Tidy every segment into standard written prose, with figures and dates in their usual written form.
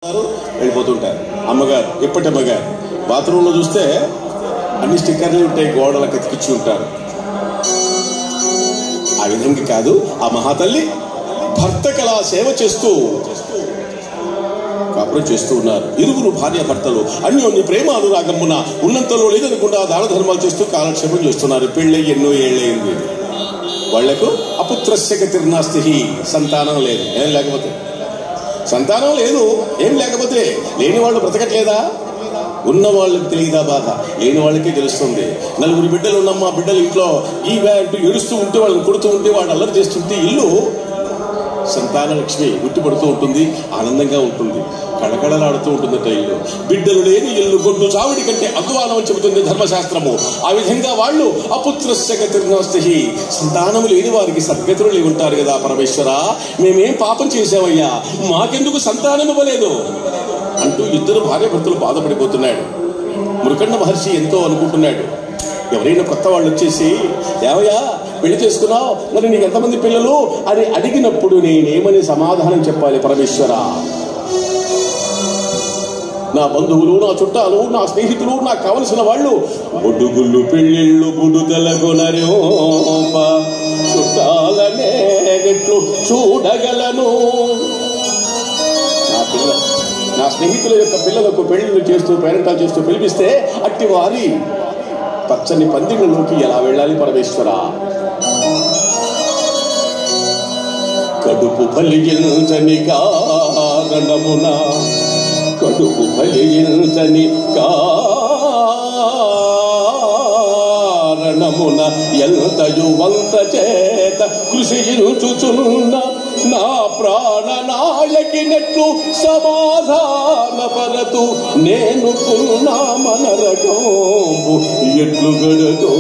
వెళ్ళిపోతుంటారు. అమ్మగారు ఎప్పటి అమ్మగారు బాత్రూంలో చూస్తే అన్ని స్టిక్కర్లు ఉంటాయి, గోడలకు ఎతికిచ్చి ఉంటారు. ఆ విధంగా కాదు, ఆ మహాతల్లి భర్తకు అలా సేవ చేస్తూ కాపురం చేస్తూ ఉన్నారు. ఇరువురు భార్య భర్తలు అన్యోన్య ప్రేమ అనురాగమున ఉన్నంతలో లేదనుకుండా దాన ధర్మాలు చేస్తూ కాలక్షేపం చేస్తున్నారు. పెళ్ళై ఎన్నో ఏళ్ళయింది. వాళ్లకు అపుత్రస్య గతిర్నాస్తి, సంతానం లేదు. ఏం లేకపోతే సంతానం లేదు, ఏం లేకపోతే లేని వాళ్ళు బ్రతకట్లేదా? ఉన్న వాళ్ళకి తెలియదా బాధ? లేని వాళ్ళకే తెలుస్తుంది. నలుగురు బిడ్డలు ఉన్నమ్మా, బిడ్డలు ఇంట్లో ఈ అంటూ ఏడుస్తూ ఉంటే, వాళ్ళని కొడుతూ ఉంటే, వాళ్ళు అల్లరి చేస్తుంటే ఇల్లు సంతాన లక్ష్మి ఉట్టిపడుతూ ఉంటుంది, ఆనందంగా ఉంటుంది, కళకళలాడుతూ ఉంటుందట ఇల్లు. బిడ్డలు లేని ఇల్లు గొడ్డు చావిడి కంటే అధ్వానం అని చెబుతుంది ధర్మశాస్త్రము. ఆ విధంగా వాళ్ళు అపుత్రస్య గతిర్నాస్తి, సంతానము లేని వారికి సద్గతులు ఉంటారు కదా. పరమేశ్వర, మేమేం పాపం చేశామయ్యా, మాకెందుకు సంతానం ఇవ్వలేదు అంటూ ఇద్దరు భార్య భర్తలు బాధపడిపోతున్నాడు. మురుకండ మహర్షి ఎంతో అనుకుంటున్నాడు. ఎవరైనా కొత్త వాళ్ళు వచ్చేసి, ఏవయ్యా పెళ్లి చేసుకున్నావు, మరి నీకు ఎంతమంది పిల్లలు అని అడిగినప్పుడు నేనేమని సమాధానం చెప్పాలి? పరమేశ్వర, నా బంధువులు, నా చుట్టాలు, నా స్నేహితులు, నాకు కావలసిన వాళ్ళు బొడ్డుగుళ్ళు పెళ్ళిళ్ళు బుడుదలగొనరో చుట్టాలనే ఎట్లు చూడగలను. నా స్నేహితుల యొక్క పిల్లలకు పెళ్లిళ్ళు చేస్తూ పేరంటాలు చేస్తూ పిలిపిస్తే అట్టి వారి పచ్చని పందిళ్ళలోకి ఎలా వెళ్ళాలి? పరమేశ్వర, కడుపు ఫలించని కారణమున, కడుపు ఫలించని కారణమున ఎంతయు వంత చేత కృషించుచున్న నా ప్రాణనాయకినట్లు సమాధాన పరతు నేను పున్నా మనరకంబు ఎట్లు గడతో.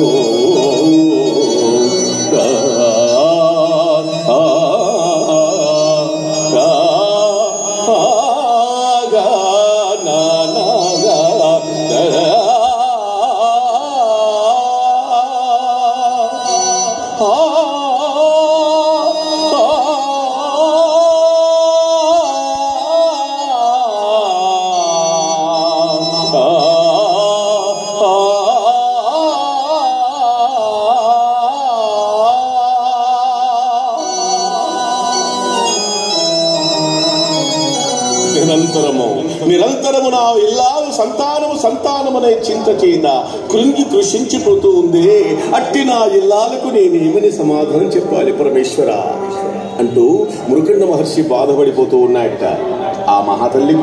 నిరంతరము నా ఇల్లాలు సంతానమనే చింత చేత కృంగి కృషించిపోతూ ఉంది. అట్టి నా ఇల్లాలకు నేనేమని సమాధానం చెప్పాలి పరమేశ్వర అంటూ మురుకండ మహర్షి బాధపడిపోతూ ఉన్నాయట. ఆ మహాతల్లి